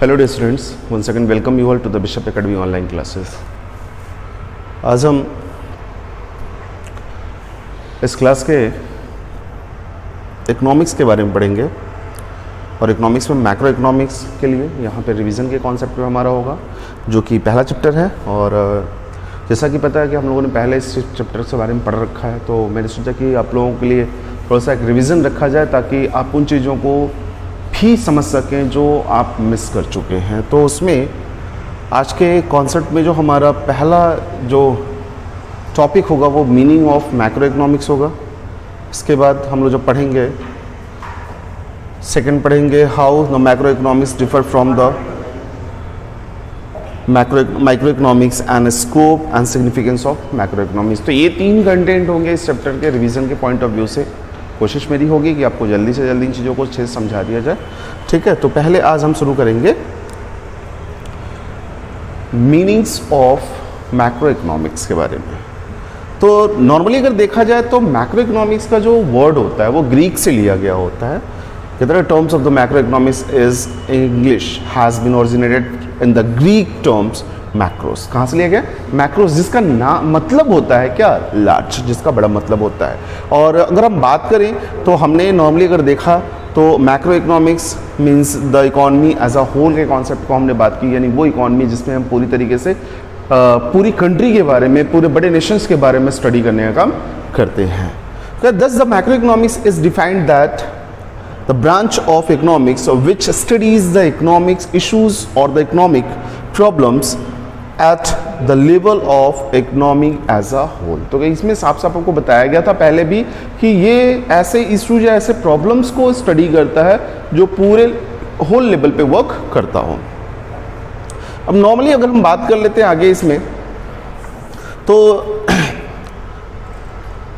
Hello dear students, once again welcome you all to the Bishop Academy online classes. आज हम इस class के economics के बारे में पढ़ेंगे और इकोनॉमिक्स में मैक्रो इकोनॉमिक्स के लिए यहाँ पे रिवीजन के कॉन्सेप्ट पे हमारा होगा, जो कि पहला चैप्टर है। और जैसा कि पता है कि हम लोगों ने पहले इस चैप्टर के बारे में पढ़ रखा है, तो मैंने सोचा कि आप लोगों के लिए थोड़ा सा एक रिवीजन रखा जाए ताकि आप उन चीज़ों को भी समझ सकें जो आप मिस कर चुके हैं। तो उसमें आज के कॉन्सेप्ट में जो हमारा पहला जो टॉपिक होगा वो मीनिंग ऑफ मैक्रो इकोनॉमिक्स होगा। इसके बाद हम लोग जो पढ़ेंगे सेकंड पढ़ेंगे how the macro economics differ from the micro economics and scope and significance of macro economics. तो ये 3 कंटेंट होंगे इस चैप्टर के रिवीजन के पॉइंट ऑफ व्यू से। कोशिश मेरी होगी कि आपको जल्दी से जल्दी इन चीज़ों को अच्छे से समझा दिया जाए, ठीक है। तो पहले आज हम शुरू करेंगे मीनिंग्स ऑफ मैक्रो इकोनॉमिक्स के बारे में। तो नॉर्मली अगर देखा जाए तो मैक्रो इकोनॉमिक्स का जो वर्ड होता है वो ग्रीक से लिया गया होता है। किधर terms of the macro economics is English has been originated in the Greek terms macros. कहाँ से लिया गया? मैक्रोस, जिसका मतलब होता है क्या? लार्ज, जिसका बड़ा मतलब होता है। और अगर हम बात करें तो हमने नॉर्मली अगर देखा तो macro economics means the economy as a whole के कॉन्सेप्ट को हमने बात की, यानी वो इकॉनमी जिसमें हम पूरी तरीके से पूरी कंट्री के बारे में, पूरे बड़े नेशंस के बारे में स्टडी करने का काम करते हैं। Thus the macroeconomics is defined that the branch of economics which studies the economic issues or the economic problems at the level of economy as a whole। तो इसमें साफ साफ आपको बताया गया था पहले भी कि ये ऐसे इशूज या ऐसे प्रॉब्लम्स को स्टडी करता है जो पूरे होल लेवल पे वर्क करता हो। अब नॉर्मली अगर हम बात कर लेते हैं आगे इसमें, तो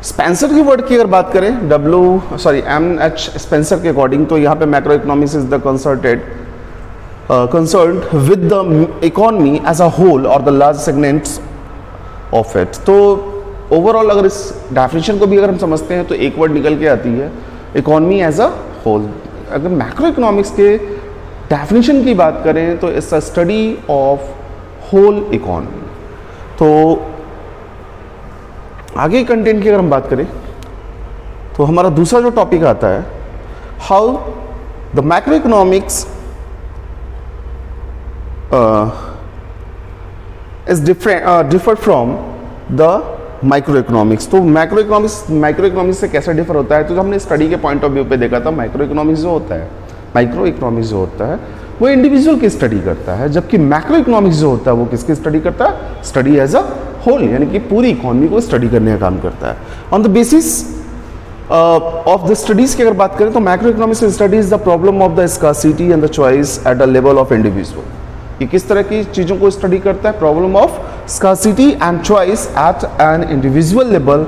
स्पेंसर की वर्ड की अगर बात करें M.H. स्पेंसर के अकॉर्डिंग, तो यहाँ पे macro economics is the concerned with the economy as a whole or the large segments of it। तो ओवरऑल अगर इस डेफिनेशन को भी अगर हम समझते हैं तो एक वर्ड निकल के आती है, इकोनॉमी एज अ होल। अगर मैक्रो इकोनॉमिक्स के डेफिनेशन की बात करें तो it's a study of whole economy. तो आगे कंटेंट की अगर हम बात करें तो हमारा दूसरा जो टॉपिक आता है, how the macro economics is different from the micro economics. तो माइक्रो इकोनॉमिक्स से कैसे डिफर होता है? तो हमने स्टडी के पॉइंट ऑफ व्यू पे देखा था, माइक्रो इकोनॉमिक्स जो होता है वो इंडिविजुअल की स्टडी करता है, जबकि मैक्रो इकोनॉमिक्स जो होता है वो किसकी स्टडी करता है? स्टडी एज अ होल, यानी कि पूरी इकोनॉमी को स्टडी करने का काम करता है। On the basis of the studies की अगर बात करें तो macro economics studies the problem of the scarcity and the choice at the level of individual. ये किस तरह की चीज़ों को स्टडी करता है? Problem of scarcity and choice eight an individual level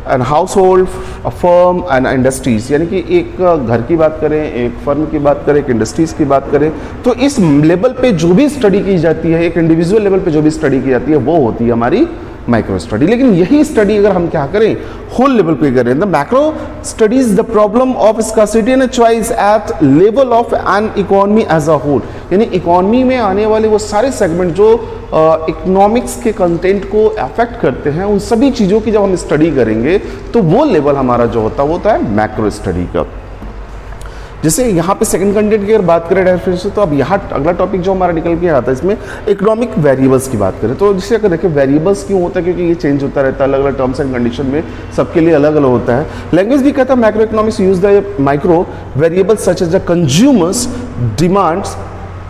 and house hold, firm and industries. यानी कि एक घर की बात करें, एक फर्म की बात करें, एक इंडस्ट्रीज की बात करें, तो इस लेवल पे जो भी स्टडी की जाती है, एक इंडिविजुअल लेवल पे जो भी स्टडी की जाती है वो होती है हमारी माइक्रो स्टडी। लेकिन यही स्टडी अगर हम क्या करें, होल लेवल पे करें, the macro studies the problem of scarcity and choice at level of an economy as a whole. यानी इकोनॉमी में आने वाले वो सारे सेगमेंट जो इकोनॉमिक्स के कंटेंट को अफेक्ट करते हैं, उन सभी चीज़ों की जब हम स्टडी करेंगे तो वो लेवल हमारा जो होता है मैक्रो स्टडी का। जैसे यहाँ पे सेकंड कंटेंट की अगर बात करें डेफिनेशन, तो अब यहाँ अगला टॉपिक जो हमारा निकल के आता है इसमें इकोनॉमिक वेरिएबल्स की बात करें। तो जिसे अगर देखें वेरिएबल्स क्यों होता है, क्योंकि ये चेंज होता रहता है, अलग अलग टर्म्स एंड कंडीशन में सबके लिए अलग अलग होता है। लैंग्वेज भी कहता है macro economics use the micro variables such as the consumers demands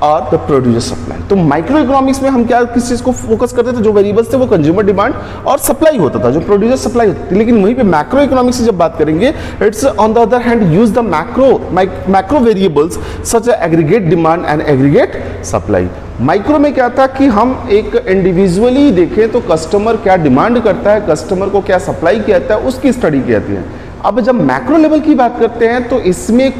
और द प्रोड्यूसर सप्लाई। तो माइक्रो इकोनॉमिक्स में हम क्या किस चीज़ को फोकस करते थे? जो वेरिएबल्स थे वो कंज्यूमर डिमांड और सप्लाई होता था, जो प्रोड्यूसर सप्लाई होती थी। लेकिन वहीं पे मैक्रो इकोनॉमिक्स से जब बात करेंगे, it's on the other hand use the macro variables such aggregate demand and aggregate supply. Micro में क्या था कि हम एक इंडिविजुअली देखें तो कस्टमर क्या डिमांड करता है, कस्टमर को क्या सप्लाई किया जाता है, उसकी स्टडी की जाती है। अब जब मैक्रो लेवल की बात करते हैं तो इसमें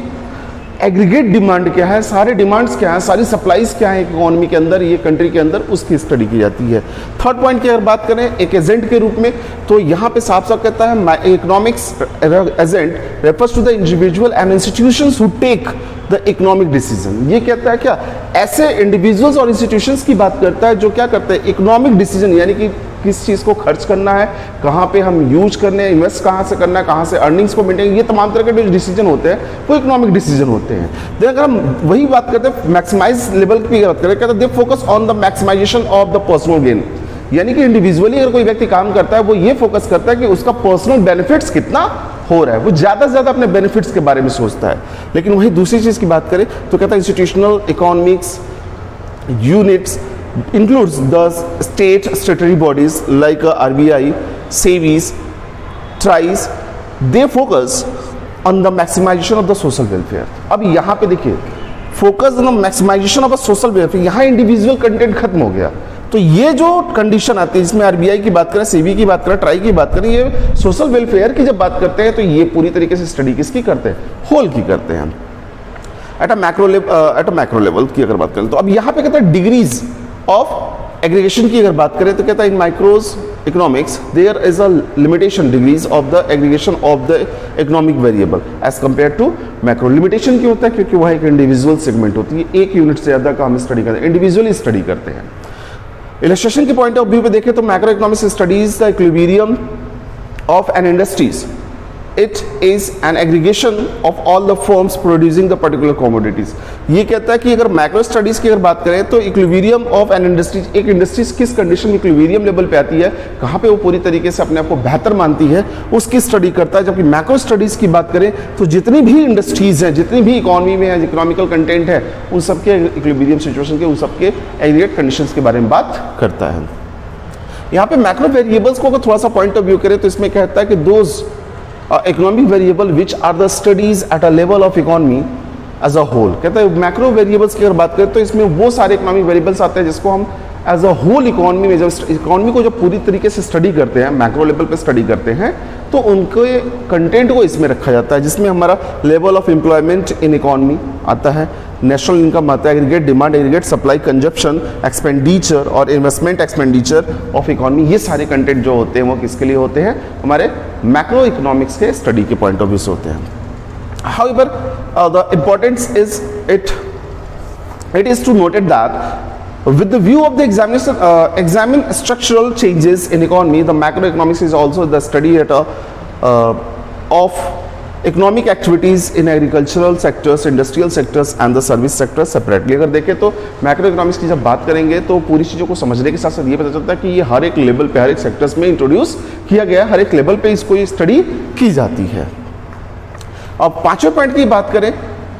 एग्रीगेट डिमांड क्या है, सारे डिमांड्स क्या है, सारी सप्लाईज क्या है इकोनॉमी के अंदर, ये कंट्री के अंदर, उसकी स्टडी की जाती है। थर्ड पॉइंट की अगर बात करें एक एजेंट के रूप में, तो यहाँ पे साफ साफ कहता है economics agent refers to the individual and institutions who take the economic decision. ये कहता है क्या, ऐसे इंडिविजुअल्स और इंस्टीट्यूशंस की बात करता है जो क्या करते हैं, इकोनॉमिक डिसीजन, यानी कि किस चीज़ को खर्च करना है, कहाँ पे हम यूज करने हैं, इन्वेस्ट कहाँ से करना है, कहाँ से अर्निंग्स को मेंटेन, ये तमाम तरह के जो डिसीजन होते हैं वो इकोनॉमिक डिसीजन होते हैं। देखिए अगर हम वही बात करते हैं मैक्सिमाइज लेवल की बात करें, कहते हैं they focus on the maximization of the personal gain, यानी कि इंडिविजुअली अगर कोई व्यक्ति काम करता है वो ये फोकस करता है कि उसका पर्सनल बेनिफिट्स कितना हो रहा है, वो ज़्यादा से ज़्यादा अपने बेनिफिट्स के बारे में सोचता है। लेकिन वही दूसरी चीज़ की बात करें तो कहता है institutional economics units includes the statutory bodies like RBI, SEBIs, TRAIs, they focus on the maximization of the social welfare। अब यहाँ पे देखिए focus on the maximization of social welfare, यहाँ इंडिविजुअल कंटेंट खत्म हो गया। तो ये जो कंडीशन आती है जिसमें आरबीआई की बात करें, सेबी की बात करें, ट्राई की बात करें, ये सोशल वेलफेयर की जब बात करते हैं तो ये पूरी तरीके से स्टडी किसकी करते हैं, होल की करते हैं एट अ मैक्रो लेवल की अगर बात करें। तो अब यहाँ पे कहते हैं डिग्रीज ऑफ एग्रीगेशन की अगर बात करें तो कहता है in micros economics there is a limitation degrees of the aggregation of the economic variable as compare to macro. Limitation क्यों होता है, क्योंकि वह एक इंडिविजुअल सेगमेंट होती है, एक यूनिट से ज़्यादा का हम स्टडी करते हैं, इंडिविजुअली स्टडी करते हैं। इलस्ट्रेशन के पॉइंट ऑफ व्यू पे देखें तो macro economics studies the equilibrium of an industries, it is an aggregation of all the firms producing the particular commodities. ये कहता है कि अगर मैक्रो स्टडीज की अगर बात करें तो इक्विलिब्रियम ऑफ एन इंडस्ट्रीज, एक इंडस्ट्रीज किस कंडीशन में इक्विलिब्रियम लेवल पे आती है, कहाँ पे वो पूरी तरीके से अपने आप को बेहतर मानती है, उसकी स्टडी करता है। जबकि मैक्रो स्टडीज की बात करें तो जितनी भी इंडस्ट्रीज हैं, जितनी भी इकोनॉमी में है, इकोनॉमिकल कंटेंट है, उन सबके इक्विलिब्रियम सिचुएशन के, उन सबके एग्रीगेट कंडीशंस के बारे में बात करता है। यहाँ पे मैक्रो वेरिएबल्स को अगर थोड़ा सा पॉइंट ऑफ व्यू करें तो इसमें कहता है कि those economic variable which are the studies at a level of economy as a whole. कहता है मैक्रो वेरिएबल्स की अगर बात करें तो इसमें वो सारे इकोनॉमिक वेरिएबल्स आते हैं जिसको हम एज अ होल इकोनॉमी में, जब इकोनॉमी को जब पूरी तरीके से स्टडी करते हैं, मैक्रो लेवल पे स्टडी करते हैं, तो उनके कंटेंट को इसमें रखा जाता है, जिसमें हमारा level of employment in economy आता है, नेशनल इनकम आता है, aggregate demand, aggregate supply, consumption, expenditure और इन्वेस्टमेंट एक्सपेंडिचर ऑफ इकोनॉमी। ये सारे कंटेंट जो होते हैं वो किसके लिए होते हैं, हमारे मैक्रो इकोनॉमिक्स के स्टडी के पॉइंट ऑफ व्यू से होते हैं। However, the importance is it is to note that with the view of the examine structural changes in economy, the macroeconomics is also the study of economic activities in agricultural sectors, industrial sectors and the service sectors separately। अगर देखें तो macro economics की जब बात करेंगे तो पूरी चीज़ों को समझने के साथ साथ ये पता चलता है कि ये हर एक लेवल पे, हर एक सेक्टर्स में इंट्रोड्यूस किया गया है, हर एक लेवल पे इसको स्टडी की जाती है। अब पांचवें पॉइंट की बात करें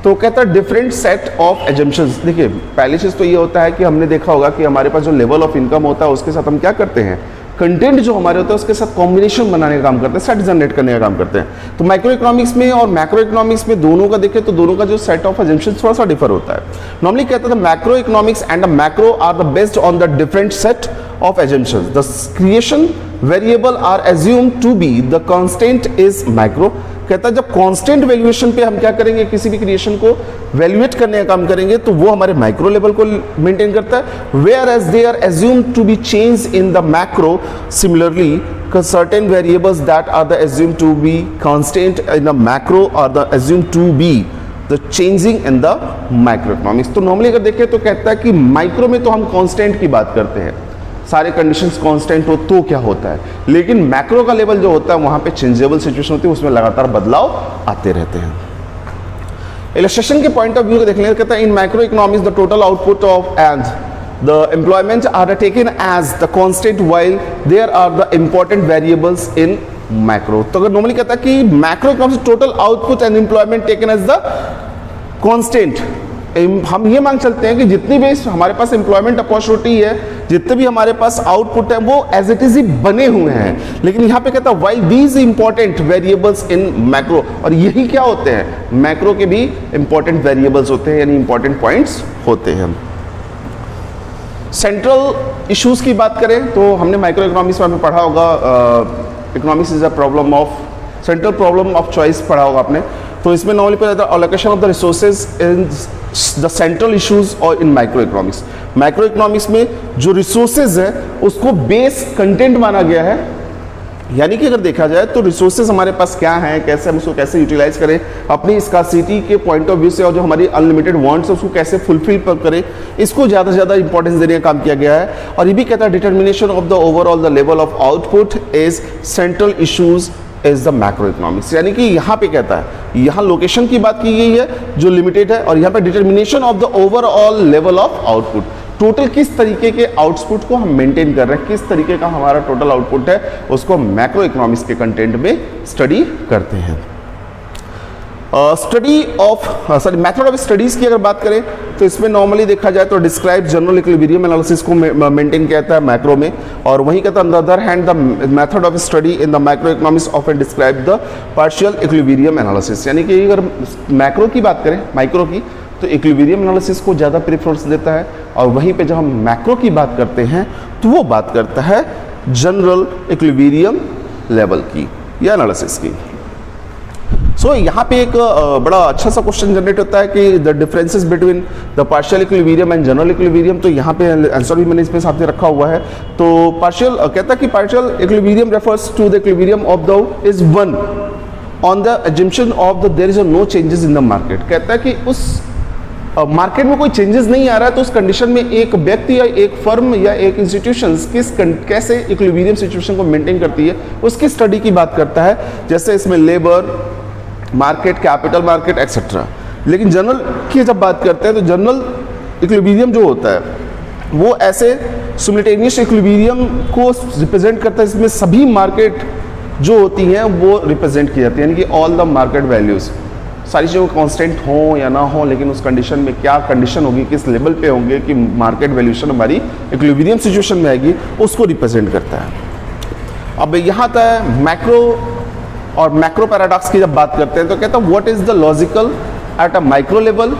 तो कहता है डिफरेंट सेट ऑफ एजम्पशंस। देखिए पहली चीज़ तो ये होता है कि हमने देखा होगा कि हमारे पास जो लेवल ऑफ इनकम होता है उसके साथ हम क्या करते हैं, कंटेंट जो हमारे होता है उसके साथ कॉम्बिनेशन बनाने का काम करते हैं, सेट जनरेट करने का काम करते हैं। तो माइक्रो इकोनॉमिक्स में और मैक्रो इकोनॉमिक्स में दोनों का देखें तो दोनों का जो सेट ऑफ एजम्पशंस थोड़ा सा डिफर होता है। नॉर्मली कहते हैं macro economics and the macro are the based on the different set of assumptions. The creation variable are assumed to be the constant is micro। कहता है जब कांस्टेंट वैल्यूएशन पे हम क्या करेंगे, किसी भी क्रिएशन को वैल्यूएट करने का काम करेंगे तो वो हमारे माइक्रो लेवल को मेंटेन करता है। Whereas they are assumed to be changed in the macro, similarly certain variables that are the assumed to be constant in the macro are the assumed to be the changing in the microeconomics। तो normally अगर देखें तो कहता है कि micro में तो हम कांस्टेंट की बात करते हैं, सारे कंडीशंस कांस्टेंट हो तो क्या होता है, लेकिन मैक्रो का लेवल जो होता है वहां पे चेंजेबल सिचुएशन होती है, उसमें लगातार बदलाव आते रहते हैं। इलस्ट्रेशन के पॉइंट ऑफ व्यू को देखने कहता है in macro economics the total output of and the employment are taken as the constant while there are the important variables in macro. तो अगर नॉर्मली कहता है कि macro economics total output and employment taken as the constant, हम ये मांग चलते हैं कि जितनी भी हमारे पास एम्प्लॉयमेंट अपॉर्चुनिटी है, जितने भी हमारे पास आउटपुट है वो एज इट इज ही बने हुए हैं। लेकिन यहाँ पे कहता है while these important variables in macro, और यही क्या होते हैं, मैक्रो के भी इंपॉर्टेंट वेरिएबल्स होते हैं, यानी इंपॉर्टेंट पॉइंट्स होते हैं। सेंट्रल इश्यूज की बात करें तो हमने माइक्रो इकोनॉमिक्स में पढ़ा होगा, economics is a problem of central problem of choice पढ़ा होगा आपने। तो इसमें नॉर्मली पता जाता है allocation of the resources in the central issues और इन माइक्रो इकोनॉमिक्स। माइक्रो इकोनॉमिक्स में जो रिसोर्सेज है उसको बेस कंटेंट माना गया है यानी कि अगर देखा जाए तो रिसोर्सेज हमारे पास क्या हैं, कैसे हम उसको कैसे यूटिलाइज करें अपनी स्कार्सिटी के पॉइंट ऑफ व्यू से, और जो हमारी अनलिमिटेड वांट्स है उसको कैसे फुलफिल करें, इसको ज़्यादा से ज़्यादा इंपॉर्टेंस देने का काम किया गया है। और ये भी कहता है determination of the overall the level of output is central issues is the macro economics. यानी कि यहाँ पे कहता है, यहाँ लोकेशन की बात की गई है जो लिमिटेड है, और यहाँ पे determination of the overall level of output, total किस तरीके के आउटपुट को हम मेंटेन कर रहे हैं, किस तरीके का हमारा टोटल आउटपुट है, उसको मैक्रो इकोनॉमिक्स के कंटेंट में स्टडी करते हैं। Study of method of studies की अगर बात करें तो इसमें नॉर्मली देखा जाए तो डिस्क्राइब जनरल इक्विलिब्रियम एनालिसिस को मेंटेन कहता है मैक्रो में, और वहीं कहता है on the other hand the method of study in the macro economics often describe the partial equilibrium analysis. यानी कि अगर मैक्रो की बात करें माइक्रो की तो इक्विलिब्रियम एनालिसिस को ज़्यादा प्रेफरेंस देता है, और वहीं पे जब हम मैक्रो की बात करते हैं तो वो बात करता है जनरल इक्विलिब्रियम लेवल की या एनालिसिस की। सो यहाँ पे एक बड़ा अच्छा सा क्वेश्चन जनरेट होता है कि the differences between the partial equilibrium and general equilibrium, तो यहाँ पे आंसर भी मैंने इसमें साथ में रखा हुआ है। तो पार्शियल कहता है कि partial equilibrium refers to the equilibrium of the is one on the assumption of the there is no changes in the market. कहता है कि उस मार्केट में कोई चेंजेस नहीं आ रहा है तो उस कंडीशन में एक व्यक्ति या एक फर्म या एक इंस्टीट्यूशन कैसे इक्विलिब्रियम सिचुएशन को मेंटेन करती है उसकी स्टडी की बात करता है, जैसे इसमें labour market, capital market etcetera. लेकिन जनरल की जब बात करते हैं तो जनरल इक्विलिब्रियम जो होता है वो ऐसे सिमिल्टेनियस इक्विलिब्रियम को रिप्रेजेंट करता है, इसमें सभी मार्केट जो होती हैं वो रिप्रेजेंट की जाती है, यानी कि ऑल द मार्केट वैल्यूज़, सारी चीज़ें कांस्टेंट हो या ना हो, लेकिन उस कंडीशन में क्या कंडीशन होगी, किस लेवल पे होंगे कि मार्केट वैल्यूएशन हमारी इक्विलिब्रियम सिचुएशन में आएगी, उसको रिप्रेजेंट करता है। अब यहाँ तक मैक्रो और मैक्रो पैराडॉक्स की जब बात करते हैं तो कहता है what is the logical at a micro level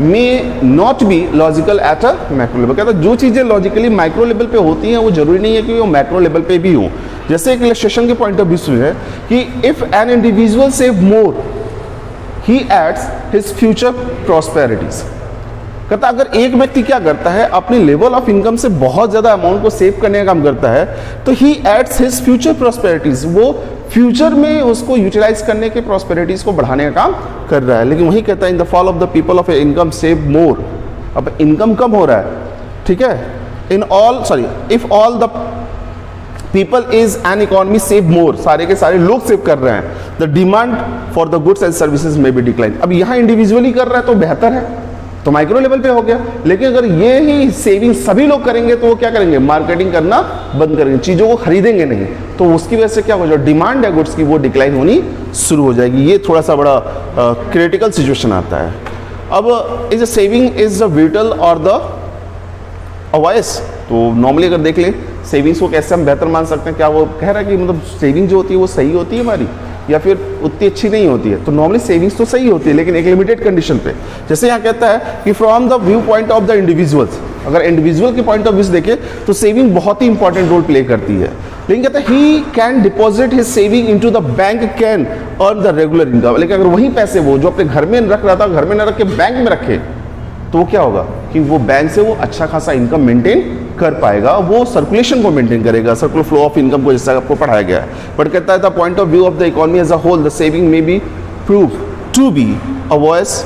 may not be logical at a macro level. कहता है जो चीज़ें लॉजिकली माइक्रो लेवल पे होती हैं वो जरूरी नहीं है कि वो मैक्रो लेवल पे भी हो। जैसे एक इलस्ट्रेशन के पॉइंट ऑफ व्यू से है कि if an individual save more he adds his future prosperities. कहता अगर एक व्यक्ति क्या करता है अपनी लेवल ऑफ इनकम से बहुत ज़्यादा अमाउंट को सेव करने का काम करता है तो ही एड्स हिज फ्यूचर प्रॉस्पेरिटीज, वो फ्यूचर में उसको यूटिलाइज करने के प्रॉस्पेरिटीज को बढ़ाने का काम कर रहा है। लेकिन वही कहता है in the fall of the people of income save मोर, अब इनकम कम हो रहा है, ठीक है, in all if all the people is an economy save मोर, सारे के सारे लोग सेव कर रहे हैं, the demand for the goods and services में बी डिक्लाइन। अब यहाँ इंडिविजुअली कर रहा है तो बेहतर है, तो माइक्रो लेवल पे हो गया। लेकिन अगर ये ही सेविंग सभी लोग करेंगे तो वो क्या करेंगे, मार्केटिंग करना बंद करेंगे, चीज़ों को खरीदेंगे नहीं, तो उसकी वजह से क्या होगा, जो डिमांड है गुड्स की वो डिक्लाइन होनी शुरू हो जाएगी। ये थोड़ा सा बड़ा क्रिटिकल सिचुएशन आता है। अब is saving is the whittle और द अवॉइस, तो नॉर्मली अगर देख ले सेविंग्स को कैसे हम बेहतर मान सकते हैं, क्या वो कह रहा है कि मतलब सेविंग जो होती है वो सही होती है हमारी या फिर उतनी अच्छी नहीं होती है। तो नॉर्मली सेविंग्स तो सही होती है लेकिन एक लिमिटेड कंडीशन पे। जैसे यहाँ कहता है कि from the view point of the individuals, अगर इंडिविजुअल के पॉइंट ऑफ व्यू से देखें तो सेविंग बहुत ही इंपॉर्टेंट रोल प्ले करती है। लेकिन कहता है he can deposit his saving into the bank can earn the regular income. लेकिन अगर वही पैसे वो जो अपने घर में रख रहा था घर में न रख के बैंक में रखे तो क्या होगा कि वो बैंक से वो अच्छा खासा इनकम मेंटेन कर पाएगा, वो सर्कुलेशन को मेंटेन करेगा, सर्कुलर फ्लो ऑफ इनकम को, जैसा आपको पढ़ाया गया है। बट कहता है the point of view of the economy as a whole the saving may be prove to be a vice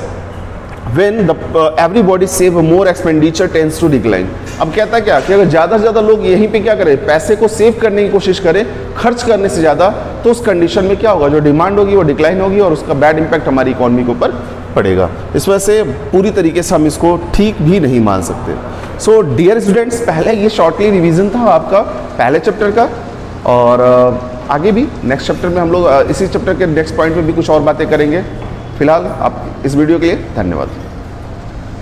when the everybody save more expenditure tends to decline. अब कहता है क्या कि अगर ज़्यादा से ज़्यादा लोग यहीं पे क्या करें, पैसे को सेव करने की कोशिश करें खर्च करने से ज़्यादा, तो उस कंडीशन में क्या होगा, जो डिमांड होगी वो डिक्लाइन होगी और उसका बैड इंपैक्ट हमारी इकोनॉमी के ऊपर पड़ेगा। इस वजह से पूरी तरीके से हम इसको ठीक भी नहीं मान सकते। सो डियर स्टूडेंट्स, पहले ये शॉर्टली रिवीजन था आपका पहले चैप्टर का, और आगे भी नेक्स्ट चैप्टर में हम लोग इसी चैप्टर के नेक्स्ट पॉइंट पे भी कुछ और बातें करेंगे। फिलहाल आप इस वीडियो के लिए धन्यवाद।